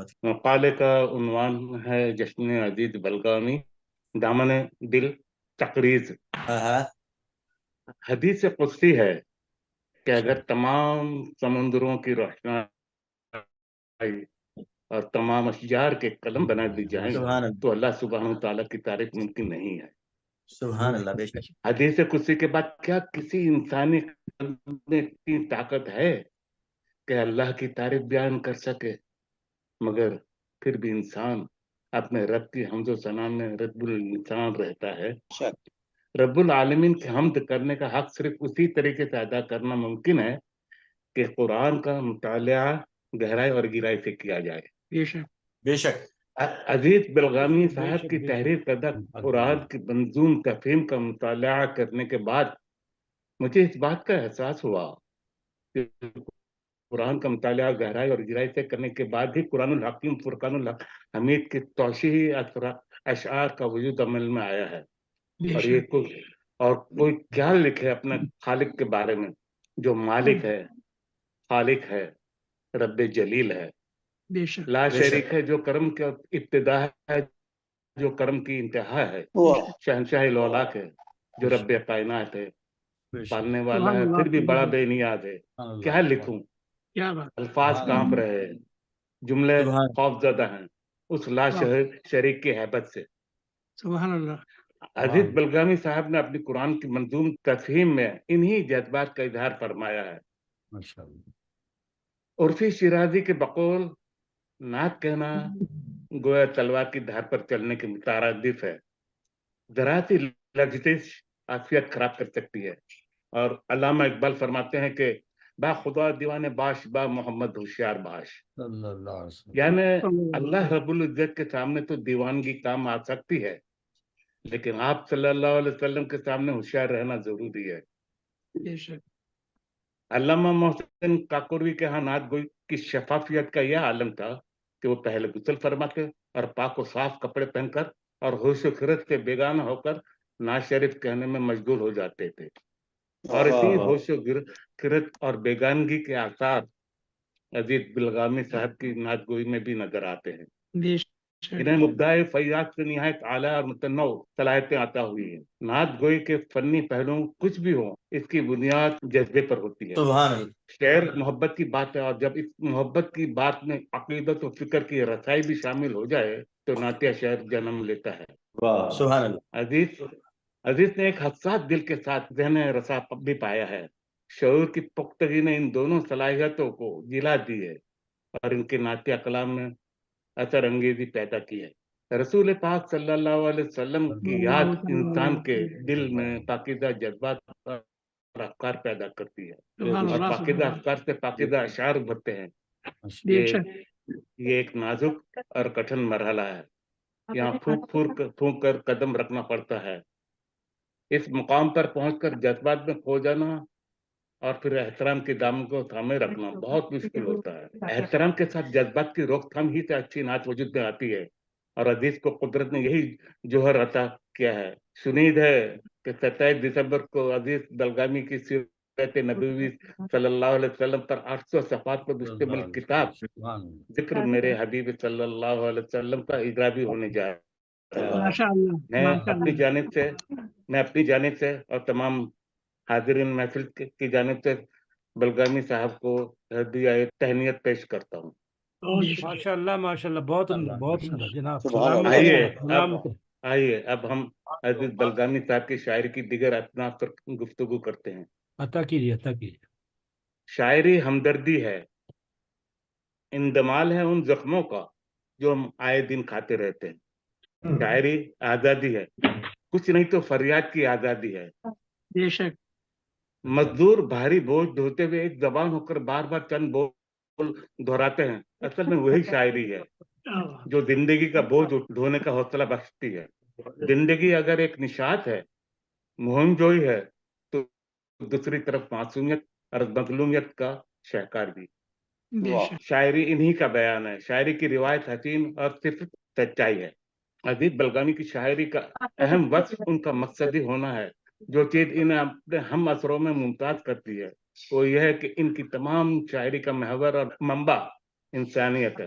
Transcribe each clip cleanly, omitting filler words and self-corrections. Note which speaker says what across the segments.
Speaker 1: رحمت
Speaker 2: مقالے کا عنوان ہے جشن عزیز بلغامی دامن دل تقریز۔
Speaker 1: اللہ۔
Speaker 2: حدیث قدسی ہے کہ اگر تمام سمندروں کی روشنائی اور تمام اشجار کے قلم بنا دی جائیں
Speaker 1: سبحان اللہ،
Speaker 2: تو اللہ سبحانہ وتعالیٰ کی تعریف ممکن نہیں ہے۔
Speaker 1: سبحان اللہ، بے شک۔
Speaker 2: حدیث قدسی کے بعد کیا کسی انسانی قلم میں اتنی طاقت ہے کہ اللہ کی تعریف بیان کر سکے؟ مگر پھر بھی انسان اپنے رب کی حمد و ثنا میں رب الانسان رہتا ہے۔ رب العالمین کی حمد کرنے کا حق صرف اسی طریقے سے ادا کرنا ممکن ہے کہ قرآن کا مطالعہ گہرائی اور گہرائی سے کیا جائے۔
Speaker 1: بے شک۔
Speaker 2: عزیز بلغامی صاحب کی تحریر کردہ قرآن کی منظوم تفہیم کا مطالعہ کرنے کے بعد مجھے اس بات کا احساس ہوا کہ قرآن کا مطالعہ گہرائی اور گہرائی سے کرنے کے بعد ہی قرآن الحکیم فرقان الحمید کے توشیحی اشعار کا وجود عمل میں آیا ہے۔ اور کوئی کیا لکھے اپنے خالق کے بارے میں جو مالک ہے، خالق ہے، رب جلیل ہے، لا شریک ہے، جو کرم کا ابتدا ہے، جو کرم کی انتہا ہے، شہنشاہ الاولاق ہے، جو رب کائنات ہے، پالنے والا ہے، پھر بھی بڑا بے نیاز ہے۔ کیا لکھوں؟ الفاظ کانپ رہے ہیں، جملے خوف زدہ ہیں اس لا شریک کی ہیبت سے۔
Speaker 3: سبحان اللہ۔
Speaker 2: عزیز بلغامی صاحب نے اپنی قرآن کی منظوم تفہیم میں انہی جذبات کا اظہار فرمایا ہے۔ عرفی شیرازی کے بقول نعت کہنا گویا تلوار کی دھار پر چلنے کے مترادف ہے۔ ذرا سی لغزش عافیت خراب کر سکتی ہے۔ اور علامہ اقبال فرماتے ہیں کہ با خدا دیوانے باش، با محمد ہوشیار باش۔ یعنی اللہ رب العزت کے سامنے تو دیوانگی کام آ سکتی ہے، لیکن آپ صلی اللہ علیہ وسلم کے سامنے ہوشیار رہنا ضروری ہے۔ علامہ محسن کاکوروی کے ہاں نعت گوئی کی شفافیت کا یہ عالم تھا کہ وہ پہلے غسل فرماتے اور پاک و صاف کپڑے پہن کر اور ہوش و خرد سے بیگانہ ہو کر نعت شریف کہنے میں مشغول ہو جاتے تھے، اور اسی ہوش و خرد اور بیگانگی کے آثار عزیز بلغامی صاحب کی نعت گوئی میں بھی نظر آتے ہیں۔ انہیں مبدع فیاض سے نہایت اعلیٰ اور متنوع صلاحیتیں عطا ہوئی ہیں۔ نعت گوئی کے فنی پہلو کچھ بھی ہوں، اس کی بنیاد جذبے پر ہوتی ہے۔
Speaker 1: سبحان اللہ۔
Speaker 2: شعر محبت کی بات ہے، اور جب اس محبت کی بات میں عقیدت و فکر کی رسائی بھی شامل ہو جائے تو نعتیہ شعر جنم لیتا ہے۔
Speaker 1: سبحان اللہ۔
Speaker 2: عزیز نے ایک حساس دل کے ساتھ ذہن رسا بھی پایا ہے۔ شعور کی پختگی نے ان دونوں صلاحیتوں کو جلا دی ہے اور ان کے نعتیہ کلام میں اثر انگیزی پیدا کی ہے۔ رسول پاک صلی اللہ علیہ وسلم کی یاد انسان کے دل میں پاکیزہ جذبات اور افکار پیدا کرتی ہے، اور پاکیزہ افکار سے پاکیزہ اشعار ابھرتے ہیں۔ یہ ایک نازک اور کٹھن مرحلہ ہے، یہاں پھونک کر قدم رکھنا پڑتا ہے۔ اس مقام پر پہنچ کر جذبات میں کھو جانا اور پھر احترام کے دامن کو تھامے رکھنا بہت مشکل ہوتا ہے۔ احترام کے ساتھ جذبات کی روک تھام ہی سے اچھی نعت وجود میں آتی ہے، اور حدیث کو قدرت نے یہی جوہر عطا کیا ہے۔ شنید ہے کہ 27 دسمبر کو عزیز بلغامی کی سیرت نبوی صلی اللہ علیہ وسلم پر 800 صفحات پر مشتمل کتاب ذکر میرے حبیب صلی اللہ علیہ وسلم کا اجرا بھی ہونے جا رہا ہے۔ میں اپنی جانب سے اور تمام حاضرین محفل کی جانب سے بلغامی صاحب کو ہدیہ تہنیت پیش کرتا ہوں۔
Speaker 3: ماشاء اللہ ماشاء اللہ، بہت عمدہ جناب۔
Speaker 2: آئیے اب ہم عزیز بلغامی صاحب کی شاعری کی دیگر اصناف پر گفتگو کرتے ہیں۔
Speaker 3: عطا کیجیے۔
Speaker 2: شاعری ہمدردی ہے، اندمال ہے ان زخموں کا جو ہم آئے دن کھاتے رہتے ہیں۔ شاعری آزادی ہے، کچھ نہیں تو فریاد کی آزادی ہے۔
Speaker 3: بے شک۔
Speaker 2: مزدور بھاری بوجھ ڈھوتے ہوئے ایک زبان ہو کر بار بار چند بول دہراتے ہیں، اصل میں وہی شاعری ہے جو زندگی کا بوجھ ڈھونے کا حوصلہ بخشتی ہے۔ زندگی اگر ایک نشاط ہے، مہم جوئی ہے، تو دوسری طرف معصومیت اور مظلومیت کا شہکار بھی۔ شاعری انہی کا بیان ہے، شاعری کی روایت حسین اور صرف سچائی ہے۔ عزیز بلغامی کی شاعری کا اہم وصف ان کا مقصدی ہونا ہے۔ جو چیز انہیں اپنے ہم اثروں میں ممتاز کرتی ہے وہ یہ ہے کہ ان کی تمام شاعری کا محور اور منبع انسانیت ہے۔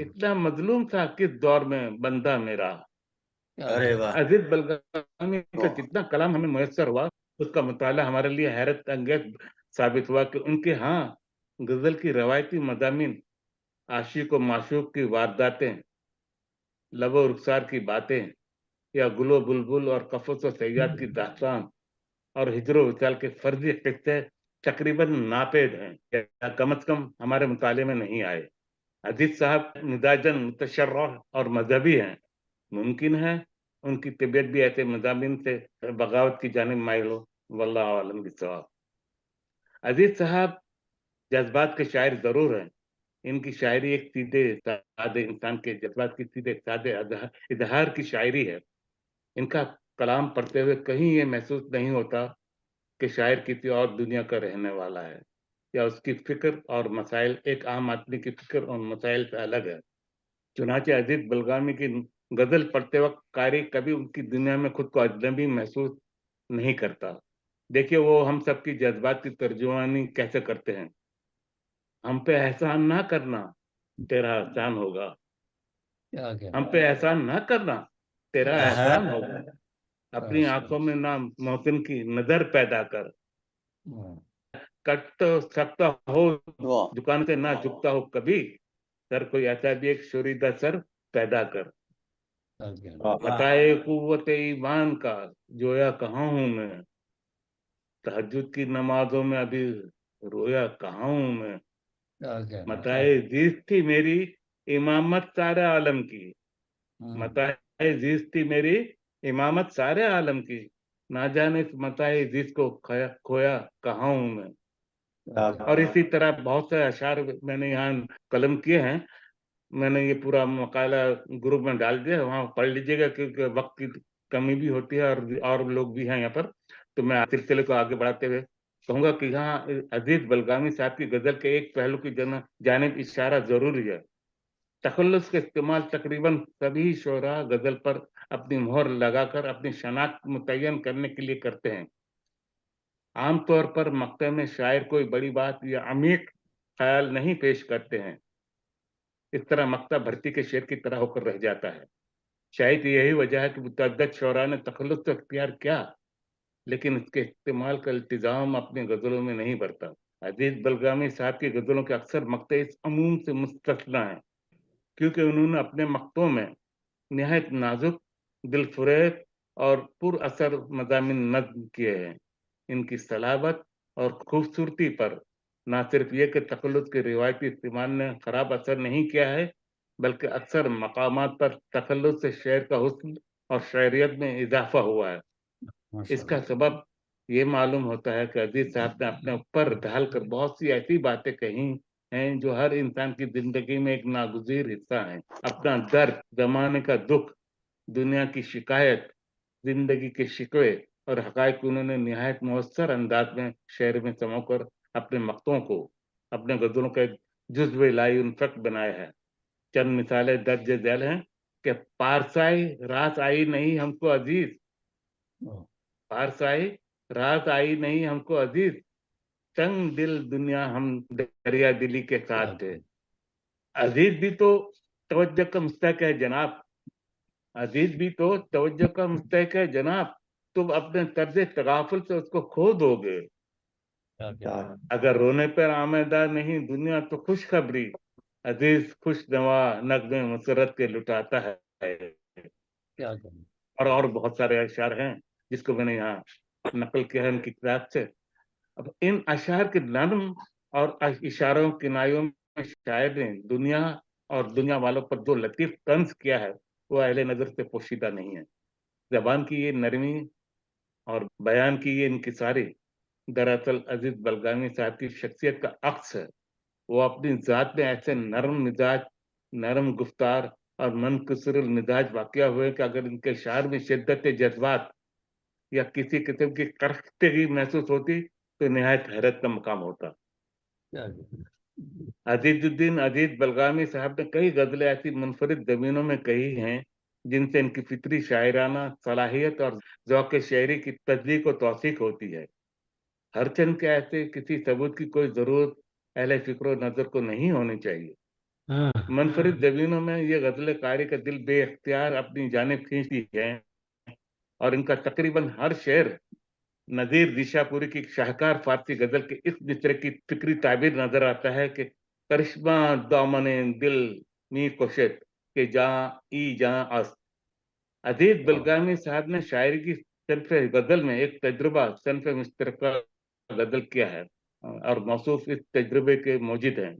Speaker 2: اتنا مظلوم تھا کس دور میں بندہ میرا.
Speaker 1: ارے واہ
Speaker 2: عزیز بلگامی کا جتنا کلام ہمیں میسر ہوا اس کا مطالعہ ہمارے لیے حیرت انگیز ثابت ہوا کہ ان کے ہاں غزل کی روایتی مضامین، عاشق و معشوق کی وارداتیں، لب و رخسار کی باتیں، یا گل و بلبل اور قفص و صیاد کی داستان اور ہجر و وصال کے فرضی قصے تقریباً ناپید ہیں یا کم از کم ہمارے مطالعے میں نہیں آئے. عزیز صاحب مزاجن متشرح اور مذہبی ہیں. ممکن ہے ان کی طبیعت بھی ایسے مضامین سے بغاوت کی جانب مائل ہو. واللہ عالم بالصواب. عزیز صاحب جذبات کے شاعر ضرور ہیں. ان کی شاعری ایک سیدھے سادے انسان کے جذبات کی سیدھے سادے اظہار کی شاعری ہے. ان کا کلام پڑھتے ہوئے کہیں یہ محسوس نہیں ہوتا کہ شاعر کسی اور دنیا کا رہنے والا ہے یا اس کی فکر اور مسائل ایک عام آدمی کی فکر اور مسائل سے الگ ہے. چنانچہ عزیز بلگامی کی غزل پڑھتے وقت قاری کبھی ان کی دنیا میں خود کو اجنبی محسوس نہیں کرتا. دیکھیے وہ ہم سب کی جذبات کی ترجمانی کیسے کرتے ہیں. ہم پہ احسان نہ کرنا تیرا احسان ہوگا، ہم پہ احسان نہ کرنا تیرا احسان ہوگا، اپنی آنکھوں میں نہ محسن کی نظر پیدا کر، کٹ سکتا ہو دکان سے نہ جھکتا ہو کبھی، سر کوئی ایسا بھی ایک شوریدہ سر پیدا کر. بتائے قوت ایمان کا جویا کہاں ہوں میں، تہجد کی نمازوں میں ابھی رویا کہاں ہوں میں. متائے زیست تھی میری امامت سارے عالم کی، متائے زیست تھی میری امامت سارے عالم کی، نہ جانے متائے زیست کو کھویا کہاں ہوں میں. اور اسی طرح بہت سے اشعار میں نے یہاں قلم کیے ہیں. میں نے یہ پورا مقالہ گروپ میں ڈال دیا، وہاں پڑھ لیجیے گا کیونکہ وقت کی کمی بھی ہوتی ہے اور لوگ بھی ہیں یہاں پر. تو میں سلسلے کو آگے بڑھاتے ہوئے کہوں گا کہ یہاں عزیز بلگامی صاحب کی غزل کے ایک پہلو کی جانب اشارہ ضروری ہے. تخلص کے استعمال تقریباً سبھی شعراء غزل پر اپنی مہر لگا کر اپنی شناخت متعین کرنے کے لیے کرتے ہیں. عام طور پر مقطع میں شاعر کوئی بڑی بات یا عمیق خیال نہیں پیش کرتے ہیں. اس طرح مقطع بھرتی کے شعر کی طرح ہو کر رہ جاتا ہے. شاید یہی وجہ ہے کہ متعدد شعراء نے تخلص تو اختیار کیا لیکن اس کے استعمال کا التزام اپنی غزلوں میں نہیں برتا. عزیز بلگامی صاحب کی غزلوں کے اکثر مقطع اس عموم سے مستثنی ہیں کیونکہ انہوں نے اپنے مقطعوں میں نہایت نازک، دل فریب اور پر اثر مضامین نظم کیے ہیں. ان کی صلابت اور خوبصورتی پر نہ صرف یہ کہ تخلص کے روایتی استعمال نے خراب اثر نہیں کیا ہے بلکہ اکثر مقامات پر تخلص سے شعر کا حسن اور شاعریت میں اضافہ ہوا ہے. اس کا سبب یہ معلوم ہوتا ہے کہ عزیز صاحب نے اپنے اوپر ڈھال کر بہت سی ایسی باتیں کہی ہیں جو ہر انسان کی زندگی میں ایک ناگزیر حصہ ہیں. اپنا درد، زمانے کا دکھ، دنیا کی شکایت، زندگی کے شکوے اور حقائق انہوں نے نہایت مؤثر انداز میں شعر میں سمو کر اپنے مقطعوں کو اپنے غزلوں کا ایک جزو لائی انفق بنایا ہے. چند مثالیں درج ذیل ہیں کہ پارسائی رات آئی نہیں ہم کو عزیز، پارسائی رات آئی نہیں ہم کو عزیز، تنگ دل دنیا ہم دریا دلی کے ساتھ تھے. عزیز بھی تو توجہ کا مستحق ہے جناب، عزیز بھی تو توجہ کا مستحق ہے جناب، تم اپنے طرز تغافل سے اس کو کھو دو گے. اگر رونے پر آمیدہ نہیں دنیا تو خوشخبری، عزیز خوش نوا نغمے مسرت کے لٹاتا ہے. اور بہت سارے اشعار ہیں جس کو میں نے یہاں نقل کیا ہے ان کی کتاب سے. اب ان اشعار کے نرم اور اشاروں کنایوں میں شاعر نے دنیا اور دنیا والوں پر جو لطیف طنز کیا ہے وہ اہل نظر سے پوشیدہ نہیں ہے. زبان کی یہ نرمی اور بیان کی یہ انکساری دراصل عزیز بلگامی صاحب کی شخصیت کا عکس ہے. وہ اپنی ذات میں ایسے نرم مزاج، نرم گفتار اور منکسر المزاج واقع ہوئے کہ اگر ان کے شعر میں شدت جذبات یا کسی قسم کی کرختگی محسوس ہوتی تو نہایت حیرت کا مقام ہوتا. عزیز الدین عزیز بلگامی صاحب نے کئی غزلیں ایسی منفرد زمینوں میں کہی ہیں جن سے ان کی فطری شاعرانہ صلاحیت اور ذوق شعری کی تصدیق و توثیق ہوتی ہے. ہرچند کے ایسے کسی ثبوت کی کوئی ضرورت اہل فکر و نظر کو نہیں ہونی چاہیے.
Speaker 3: ہاں
Speaker 2: منفرد زمینوں میں یہ غزل قاری کا دل بے اختیار اپنی جانب کھینچتی ہے اور ان کا تقریباً ہر شعر نذیر دیشا پوری کی شاہکار فارسی غزل کے اس مصرے کی فکری تعبیر نظر آتا ہے کہ کرشمہ دامن دل می کوشت کہ جہاں ای جہاں اس۔ عزیز بلگامی صاحب نے شاعری کی صنف غزل میں ایک تجربہ صنف مشترکہ غزل کیا ہے اور موصوف اس تجربے کے موجد ہیں۔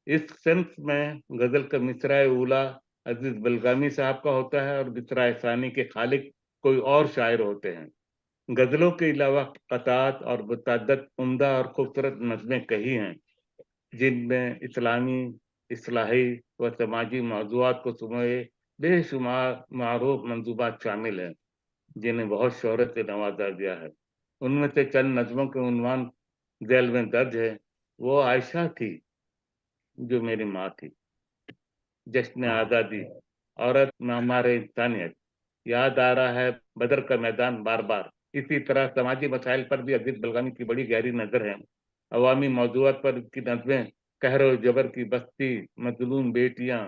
Speaker 2: اس صنف میں غزل کا مصرع اولا عزیز بلگامی صاحب کا ہوتا ہے اور مصرع ثانی کے خالق کوئی اور شاعر ہوتے ہیں۔ غزلوں کے علاوہ قطعات اور متعدد عمدہ اور خوبصورت نظمیں کہی ہیں جن میں اسلامی، اصلاحی و سماجی موضوعات کو سموئے بے شمار معروف منظومات شامل ہیں جنہیں بہت شہرت سے نوازا گیا ہے۔ ان میں سے چند نظموں کے عنوان ذیل میں درج ہے۔ وہ عائشہ تھی جو میری ماں تھی، جشن آزادی، عورت معمار انسانیت، یاد آ رہا ہے بدر کا میدان بار بار۔ اسی طرح سماجی مسائل پر بھی عزیز بلگامی کی بڑی گہری نظر ہے۔ عوامی موضوعات پر کی نظمیں قہر و جبر کی بستی، مظلوم بیٹیاں،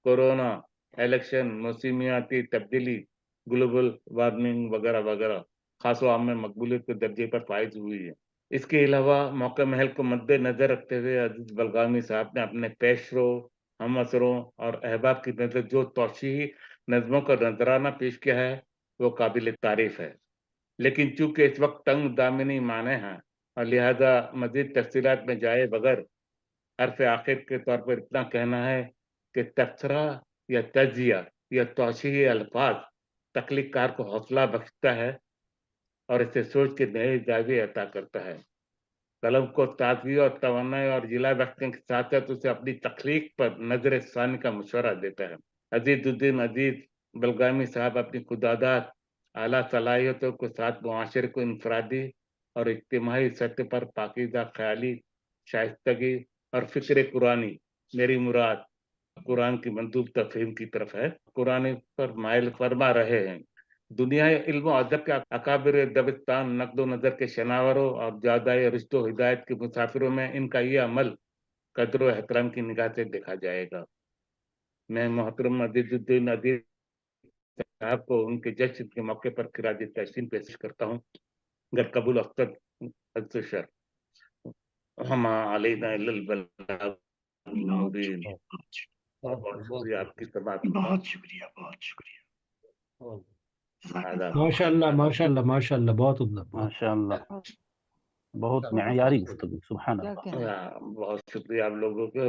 Speaker 2: کورونا، الیکشن، موسمیاتی تبدیلی، گلوبل وارمنگ وغیرہ وغیرہ خاص و عام میں مقبولیت کے درجے پر فائز ہوئی ہے۔ اس کے علاوہ موقع محل کو مد نظر رکھتے ہوئے عزیز بلگامی صاحب نے اپنے پیش رو، ہم اثروں اور احباب کی نظر جو توشیحی نظموں کا نذرانہ پیش کیا ہے وہ قابل تعریف ہے، لیکن چونکہ اس وقت تنگ دامنی معنی ہیں اور لہذا مزید تفصیلات میں جائے بغیر حرف آخر کے طور پر اتنا کہنا ہے کہ تبصرہ یا تجزیہ یا توشیحی الفاظ تخلیق کار کو حوصلہ بخشتا ہے اور اسے سوچ کے نئے زاویے عطا کرتا ہے، قلم کو تازگی اور توانائی اور جلا بخشنے کے ساتھ ساتھ اسے اپنی تخلیق پر نظر ثانی کا مشورہ دیتا ہے۔ عزیز الدین عزیز بلگامی صاحب اپنی خداداد، اعلیٰ صلاحیتوں کے ساتھ معاشرے کو انفرادی اور اجتماعی سطح پر پاکیزہ خیالی، شائستگی اور فکر قرآنی، میری مراد قرآن کی منطوق تفہیم کی طرف ہے، قرآن پر مائل فرما رہے ہیں۔ دنیا علم و ادب کے اکابر دبستان نقد و نظر کے شناوروں اور جادۂ رشت و ہدایت کے مسافروں میں ان کا یہ عمل قدر و احترام کی نگاہ سے دیکھا جائے گا۔ میں محترم عزیز الدین عزیز صاحب کو ان کے جشن کے موقع پر خراج تحسین پیش کرتا ہوں۔ گر قبول اختر الشر ہما علینا الا البلاغ المبین۔ بہت شکریہ آپ کی سماعت۔
Speaker 4: بہت شکریہ، بہت شکریہ۔
Speaker 3: ماشاء اللہ ماشاء اللہ ماشاء اللہ، بہت عمدہ،
Speaker 5: ماشاء اللہ، بہت معیاری گفتگو، سبحان اللہ۔
Speaker 2: بہت شکریہ آپ لوگوں کو۔